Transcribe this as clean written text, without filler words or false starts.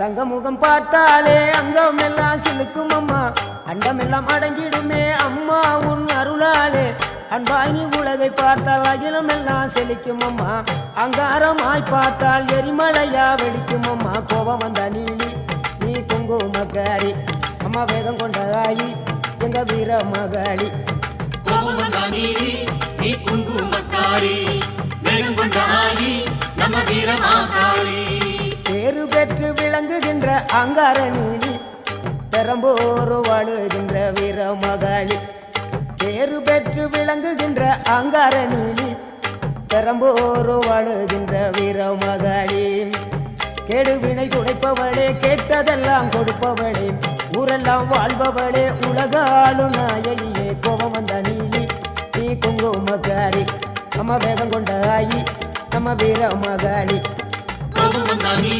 தங்க முகம் பார்த்தாலே அங்கம் எல்லாம் சிலுக்கும் அம்மா அண்டமெல்லாம் அடங்கிடுமே அம்மா உன் அருளாலே அன்பாங்கி உலகை பார்த்தால் அகிலம் எல்லாம் செழிக்கும் அம்மா அங்காரமாய் பார்த்தால் எரிமலையா வெடிக்கும் அம்மா கோபம் வந்த நீலி நீ குங்குமக்காரி அம்மா வேகம் கொண்ட ஆயி எங்க வீர மகாளி கோபம் வந்த நீலி நீ குங்குமக்காரி வேகம் கொண்ட ஆயி நம்ம வீர மகாளி பேரு பெற்று விளங்குகின்ற அங்கார நீலி பெரம்போரு வாழுகின்ற வீர மகாளி பேரு பெற்று விளங்குகின்ற அங்கார நீலி பெரம்போரு வாழுகின்ற வீர மகாளி கேடுவினை துடைப்பவளே கேட்டதெல்லாம் கொடுப்பவளே ஊரெல்லாம் வாழ்பவளே உலகாளு நாயகியே கோபம் வந்த நீலி நீ குங்குமக்காரி அம்மா வேகம் கொண்ட ஆயி நம்ம வீர மகாளி கோபம் வந்த